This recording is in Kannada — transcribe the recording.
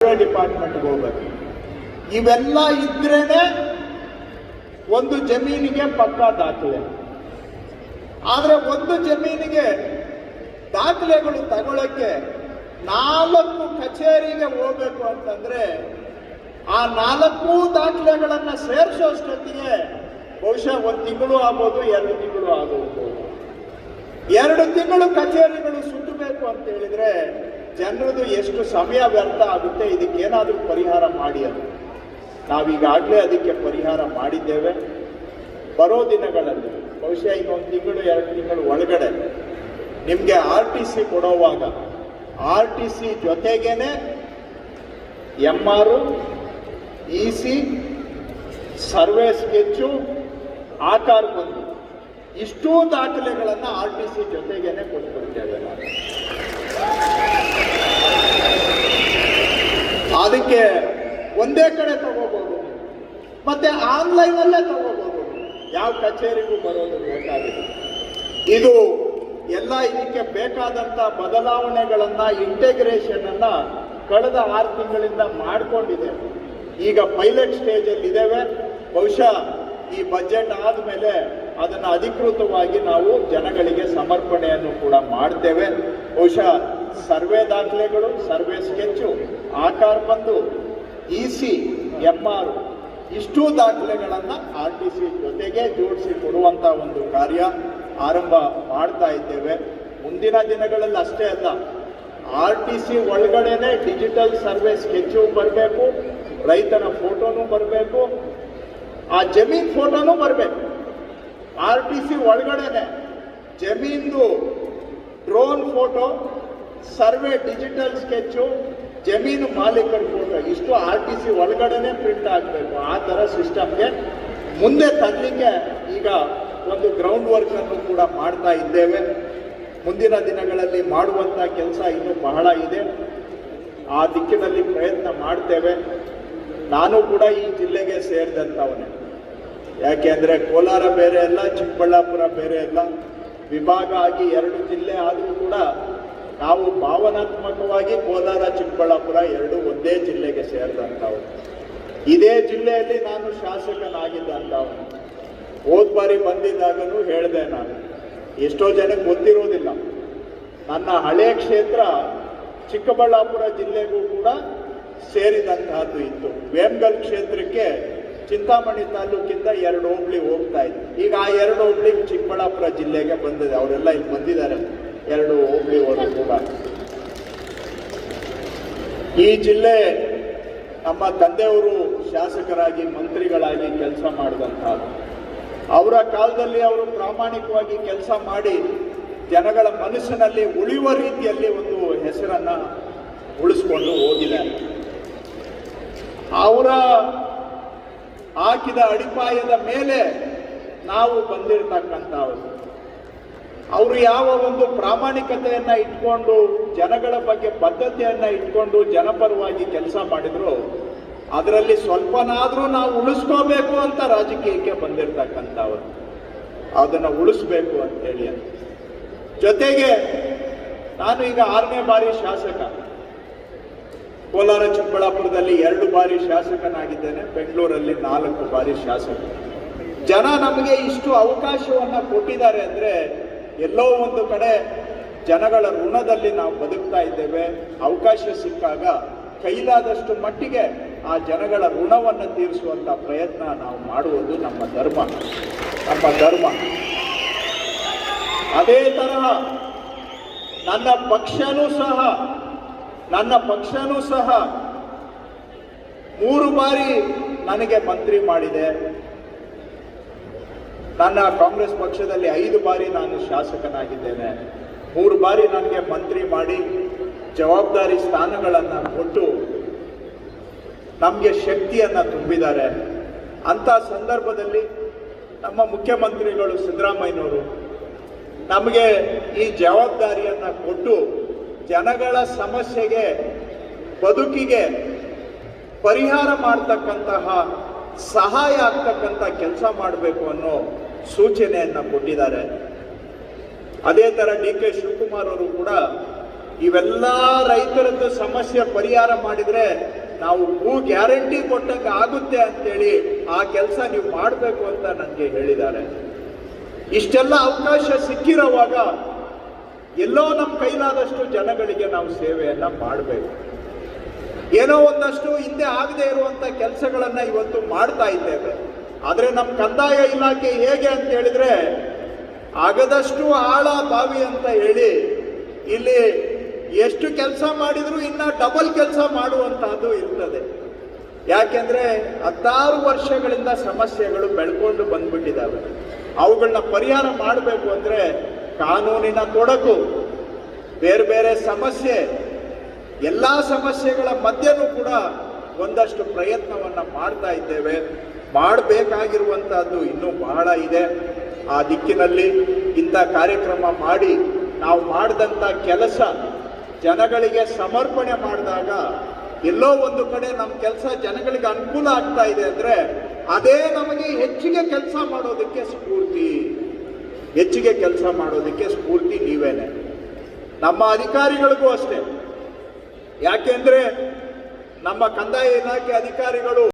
ಡಿಪಾರ್ಟ್ಮೆಂಟ್ಗೆ ಹೋಗ್ಬೇಕು. ಇವೆಲ್ಲ ಇದ್ರೇನೆ ಒಂದು ಜಮೀನಿಗೆ ಪಕ್ಕಾ ದಾಖಲೆ. ಆದರೆ ಒಂದು ಜಮೀನಿಗೆ ದಾಖಲೆಗಳು ತಗೊಳ್ಳಕ್ಕೆ 4 ಕಚೇರಿಗೆ ಹೋಗ್ಬೇಕು ಅಂತಂದ್ರೆ ಆ 4 ದಾಖಲೆಗಳನ್ನು ಸೇರಿಸೋಷ್ಟೊತ್ತಿಗೆ ಬಹುಶಃ 1 ತಿಂಗಳು ಆಗ್ಬೋದು, 2 ತಿಂಗಳು ಆಗಬಹುದು. 2 ತಿಂಗಳು ಕಚೇರಿಗಳು ಸುತ್ತಬೇಕು ಅಂತ ಹೇಳಿದ್ರೆ ಜನರದು ಎಷ್ಟು ಸಮಯ ವ್ಯರ್ಥ ಆಗುತ್ತೆ. ಇದಕ್ಕೇನಾದರೂ ಪರಿಹಾರ ಮಾಡಿ ಅಂತ ನಾವೀಗಾಗಲೇ ಅದಕ್ಕೆ ಪರಿಹಾರ ಮಾಡಿದ್ದೇವೆ. ಬರೋ ದಿನಗಳಲ್ಲಿ ಬಹುಶಃ ಇನ್ನೊಂದು ತಿಂಗಳು 2 ತಿಂಗಳು ಒಳಗಡೆ ನಿಮಗೆ RTC ಕೊಡೋವಾಗ RTC ಜೊತೆಗೇನೆ MR, EC, ಸರ್ವೆ ಸ್ಕೆಚ್ಚು, ಆಕಾರ ಬಂದು ಇಷ್ಟೂ ದಾಖಲೆಗಳನ್ನು RTC ಜೊತೆಗೇನೆ ಕೊಟ್ಬಿಡ್ತೇವೆ ನಾವು. ಅದಕ್ಕೆ ಒಂದೇ ಕಡೆ ತಗೋಬಹುದು, ಮತ್ತೆ ಆನ್ಲೈನಲ್ಲೇ ತಗೋಬಹುದು, ಯಾವ ಕಚೇರಿಗೂ ಬರೋದು ಬೇಕಾಗಿದೆ. ಇದು ಎಲ್ಲ ಇದಕ್ಕೆ ಬೇಕಾದಂಥ ಬದಲಾವಣೆಗಳನ್ನು, ಇಂಟೆಗ್ರೇಷನ್ ಅನ್ನ ಕಳೆದ 6 ತಿಂಗಳಿಂದ ಮಾಡಿಕೊಂಡಿದೆ. ಈಗ ಪೈಲಟ್ ಸ್ಟೇಜಲ್ಲಿ ಇದ್ದೇವೆ. ಬಹುಶಃ ಈ ಬಜೆಟ್ ಆದಮೇಲೆ ಅದನ್ನು ಅಧಿಕೃತವಾಗಿ ನಾವು ಜನಗಳಿಗೆ ಸಮರ್ಪಣೆಯನ್ನು ಕೂಡ ಮಾಡ್ತೇವೆ. ಬಹುಶಃ ಸರ್ವೆ ದಾಖಲೆಗಳು, ಸರ್ವೆ ಸ್ಕೆಚ್ಚು, ಆಕಾರ ಬಂದು, EC, MR ಇಷ್ಟೂ ದಾಖಲೆಗಳನ್ನು RTC ಜೊತೆಗೆ ಜೋಡಿಸಿ ಕೊಡುವಂಥ ಒಂದು ಕಾರ್ಯ ಆರಂಭ ಮಾಡ್ತಾ ಇದ್ದೇವೆ. ಮುಂದಿನ ದಿನಗಳಲ್ಲಿ ಅಷ್ಟೇ ಅಲ್ಲ, RTC ಒಳಗಡೆನೆ ಡಿಜಿಟಲ್ ಸರ್ವೆ ಸ್ಕೆಚ್ಚು ಬರಬೇಕು, ರೈತನ ಫೋಟೋನು ಬರಬೇಕು, ಆ ಜಮೀನ್ ಫೋಟೋನು ಬರಬೇಕು. RTC ಒಳಗಡೆನೆ ಜಮೀನ್ದು drone photo, survey digital sketch, ಜಮೀನು ಮಾಲೀಕರ ಫೋಟೋ ಇಷ್ಟು RTC ಒಳಗಡೆನೆ ಪ್ರಿಂಟ್ ಆಗಬೇಕು. ಆ ಥರ ಸಿಸ್ಟಮ್ಗೆ ಮುಂದೆ ತರಲಿಕ್ಕೆ ಈಗ ಒಂದು ಗ್ರೌಂಡ್ ವರ್ಕ್ ಅನ್ನು ಕೂಡ ಮಾಡ್ತಾ ಇದ್ದೇವೆ. ಮುಂದಿನ ದಿನಗಳಲ್ಲಿ ಮಾಡುವಂಥ ಕೆಲಸ ಇನ್ನೂ ಬಹಳ ಇದೆ. ಆ ದಿಕ್ಕಿನಲ್ಲಿ ಪ್ರಯತ್ನ ಮಾಡ್ತೇವೆ. ನಾನು ಕೂಡ ಈ ಜಿಲ್ಲೆಗೆ ಸೇರಿದಂಥವನೇ. ಯಾಕೆಂದರೆ ಕೋಲಾರ ಬೇರೆ ಅಲ್ಲ, ಚಿಕ್ಕಬಳ್ಳಾಪುರ ಬೇರೆ ಅಲ್ಲ. ವಿಭಾಗ ಆಗಿ 2 ಜಿಲ್ಲೆ ಆದರೂ ಕೂಡ ನಾವು ಭಾವನಾತ್ಮಕವಾಗಿ ಕೋಲಾರ, ಚಿಕ್ಕಬಳ್ಳಾಪುರ 2 ಒಂದೇ ಜಿಲ್ಲೆಗೆ ಸೇರಿದಂಥವು. ಇದೇ ಜಿಲ್ಲೆಯಲ್ಲಿ ನಾನು ಶಾಸಕನಾಗಿದ್ದಂಥವನು. ಹೋದ ಬಾರಿ ಬಂದಿದ್ದಾಗಲೂ ಹೇಳಿದೆ ನಾನು, ಎಷ್ಟೋ ಜನಕ್ಕೆ ಗೊತ್ತಿರೋದಿಲ್ಲ, ನನ್ನ ಹಳೆ ಕ್ಷೇತ್ರ ಚಿಕ್ಕಬಳ್ಳಾಪುರ ಜಿಲ್ಲೆಗೂ ಕೂಡ ಸೇರಿದಂತಹದ್ದು ಇತ್ತು. ವೇಮಗಲ್ ಕ್ಷೇತ್ರಕ್ಕೆ ಚಿಂತಾಮಣಿ ತಾಲೂಕಿಂದ 2 ಹೋಬಳಿ ಹೋಗ್ತಾ ಇತ್ತು. ಈಗ ಆ 2 ಹೋಬಳಿ ಚಿಕ್ಕಬಳ್ಳಾಪುರ ಜಿಲ್ಲೆಗೆ ಬಂದಿದೆ. ಅವರೆಲ್ಲ ಇಲ್ಲಿ ಬಂದಿದ್ದಾರೆ, 2 ಹೋಬಳಿಗಳು ಕೂಡ. ಈ ಜಿಲ್ಲೆ ನಮ್ಮ ತಂದೆಯವರು ಶಾಸಕರಾಗಿ, ಮಂತ್ರಿಗಳಾಗಿ ಕೆಲಸ ಮಾಡಿದಂಥದ್ದು. ಅವರ ಕಾಲದಲ್ಲಿ ಅವರು ಪ್ರಾಮಾಣಿಕವಾಗಿ ಕೆಲಸ ಮಾಡಿ ಜನಗಳ ಮನಸ್ಸಿನಲ್ಲಿ ಉಳಿಯುವ ರೀತಿಯಲ್ಲಿ ಒಂದು ಹೆಸರನ್ನು ಉಳಿಸ್ಕೊಂಡು ಹೋಗಿದ್ದಾರೆ. ಅವರ ಹಾಕಿದ ಅಡಿಪಾಯದ ಮೇಲೆ ನಾವು ಬಂದಿರತಕ್ಕಂಥವ್ರು. ಅವರು ಯಾವ ಒಂದು ಪ್ರಾಮಾಣಿಕತೆಯನ್ನು ಇಟ್ಕೊಂಡು, ಜನಗಳ ಬಗ್ಗೆ ಬದ್ಧತೆಯನ್ನು ಇಟ್ಕೊಂಡು ಜನಪರವಾಗಿ ಕೆಲಸ ಮಾಡಿದ್ರು, ಅದರಲ್ಲಿ ಸ್ವಲ್ಪನಾದರೂ ನಾವು ಉಳಿಸ್ಕೋಬೇಕು ಅಂತ ರಾಜಕೀಯಕ್ಕೆ ಬಂದಿರತಕ್ಕಂಥವ್ರು. ಅದನ್ನು ಉಳಿಸ್ಬೇಕು ಅಂತೇಳಿ ಅಂತ. ಜೊತೆಗೆ ನಾನು ಈಗ 6ನೇ ಬಾರಿ ಶಾಸಕ. ಕೋಲಾರ, ಚಿಕ್ಕಬಳ್ಳಾಪುರದಲ್ಲಿ 2 ಬಾರಿ ಶಾಸಕನಾಗಿದ್ದೇನೆ, ಬೆಂಗಳೂರಲ್ಲಿ 4 ಬಾರಿ ಶಾಸಕ. ಜನ ನಮಗೆ ಇಷ್ಟು ಅವಕಾಶವನ್ನು ಕೊಟ್ಟಿದ್ದಾರೆ ಅಂದರೆ ಎಲ್ಲೋ ಒಂದು ಕಡೆ ಜನಗಳ ಋಣದಲ್ಲಿ ನಾವು ಬದುಕ್ತಾ ಇದ್ದೇವೆ. ಅವಕಾಶ ಸಿಕ್ಕಾಗ ಕೈಲಾದಷ್ಟು ಮಟ್ಟಿಗೆ ಆ ಜನಗಳ ಋಣವನ್ನು ತೀರಿಸುವಂಥ ಪ್ರಯತ್ನ ನಾವು ಮಾಡುವುದು ನಮ್ಮ ಧರ್ಮ. ಅದೇ ತರಹ ನನ್ನ ಪಕ್ಷನೂ ಸಹ 3 ಬಾರಿ ನನಗೆ ಮಂತ್ರಿ ಮಾಡಿದೆ. ನನ್ನ ಕಾಂಗ್ರೆಸ್ ಪಕ್ಷದಲ್ಲಿ 5 ಬಾರಿ ನಾನು ಶಾಸಕನಾಗಿದ್ದೇನೆ. 3 ಬಾರಿ ನನಗೆ ಮಂತ್ರಿ ಮಾಡಿ ಜವಾಬ್ದಾರಿ ಸ್ಥಾನಗಳನ್ನು ಕೊಟ್ಟು ನಮಗೆ ಶಕ್ತಿಯನ್ನು ತುಂಬಿದ್ದಾರೆ. ಅಂಥ ಸಂದರ್ಭದಲ್ಲಿ ನಮ್ಮ ಮುಖ್ಯಮಂತ್ರಿಗಳು ಸಿದ್ದರಾಮಯ್ಯನವರು ನಮಗೆ ಈ ಜವಾಬ್ದಾರಿಯನ್ನು ಕೊಟ್ಟು ಜನಗಳ ಸಮಸ್ಯೆಗೆ, ಬದುಕಿಗೆ ಪರಿಹಾರ ಮಾಡ್ತಕ್ಕಂತಹ, ಸಹಾಯ ಆಗ್ತಕ್ಕಂಥ ಕೆಲಸ ಮಾಡಬೇಕು ಅನ್ನೋ ಸೂಚನೆಯನ್ನು ಕೊಟ್ಟಿದ್ದಾರೆ. ಅದೇ ಥರ DK ಶಿವಕುಮಾರ್ ಅವರು ಕೂಡ ಇವೆಲ್ಲ ರೈತರದ್ದು ಸಮಸ್ಯೆ ಪರಿಹಾರ ಮಾಡಿದ್ರೆ ನಾವು ಭೂ ಗ್ಯಾರಂಟಿ ಕೊಟ್ಟಂಗೆ ಆಗುತ್ತೆ ಅಂತೇಳಿ ಆ ಕೆಲಸ ನೀವು ಮಾಡಬೇಕು ಅಂತ ನನಗೆ ಹೇಳಿದ್ದಾರೆ. ಇಷ್ಟೆಲ್ಲ ಅವಕಾಶ ಸಿಕ್ಕಿರುವಾಗ ಎಲ್ಲೋ ನಮ್ಮ ಕೈಲಾದಷ್ಟು ಜನಗಳಿಗೆ ನಾವು ಸೇವೆಯನ್ನ ಮಾಡಬೇಕು. ಏನೋ ಒಂದಷ್ಟು ಹಿಂದೆ ಆಗದೆ ಇರುವಂತ ಕೆಲಸಗಳನ್ನ ಇವತ್ತು ಮಾಡ್ತಾ ಇದ್ದೇವೆ. ಆದ್ರೆ ನಮ್ಮ ಕಂದಾಯ ಇಲಾಖೆ ಹೇಗೆ ಅಂತ ಹೇಳಿದ್ರೆ ಆಗದಷ್ಟು ಆಳ ಬಾವಿ ಅಂತ ಹೇಳಿ ಇಲ್ಲಿ ಎಷ್ಟು ಕೆಲಸ ಮಾಡಿದ್ರು ಇನ್ನ ಡಬಲ್ ಕೆಲಸ ಮಾಡುವಂತಹದ್ದು ಇರ್ತದೆ. ಯಾಕೆಂದ್ರೆ 16 ವರ್ಷಗಳಿಂದ ಸಮಸ್ಯೆಗಳು ಬೆಳ್ಕೊಂಡು ಬಂದ್ಬಿಟ್ಟಿದ್ದಾವೆ. ಅವುಗಳನ್ನ ಪರಿಹಾರ ಮಾಡಬೇಕು ಅಂದ್ರೆ ಕಾನೂನಿನ ತೊಡಕು, ಬೇರೆ ಬೇರೆ ಸಮಸ್ಯೆ, ಎಲ್ಲಾ ಸಮಸ್ಯೆಗಳ ಮಧ್ಯನೂ ಕೂಡ ಒಂದಷ್ಟು ಪ್ರಯತ್ನವನ್ನ ಮಾಡ್ತಾ ಇದ್ದೇವೆ. ಮಾಡಬೇಕಾಗಿರುವಂತಹದ್ದು ಇನ್ನೂ ಬಹಳ ಇದೆ. ಆ ದಿಕ್ಕಿನಲ್ಲಿ ಇಂಥ ಕಾರ್ಯಕ್ರಮ ಮಾಡಿ ನಾವು ಮಾಡಿದಂಥ ಕೆಲಸ ಜನಗಳಿಗೆ ಸಮರ್ಪಣೆ ಮಾಡಿದಾಗ ಎಲ್ಲೋ ಒಂದು ಕಡೆ ನಮ್ಮ ಕೆಲಸ ಜನಗಳಿಗೆ ಅನುಕೂಲ ಆಗ್ತಾ ಇದೆ ಅಂದ್ರೆ ಅದೇ ನಮಗೆ ಹೆಚ್ಚಿಗೆ ಕೆಲಸ ಮಾಡೋದಕ್ಕೆ ಸ್ಫೂರ್ತಿ ನೀವೇನೆ. ನಮ್ಮ ಅಧಿಕಾರಿಗಳಿಗೂ ಅಷ್ಟೇ. ಯಾಕೆಂದ್ರೆ ನಮ್ಮ ಕಂದಾಯ ಇಲಾಖೆ ಅಧಿಕಾರಿಗಳು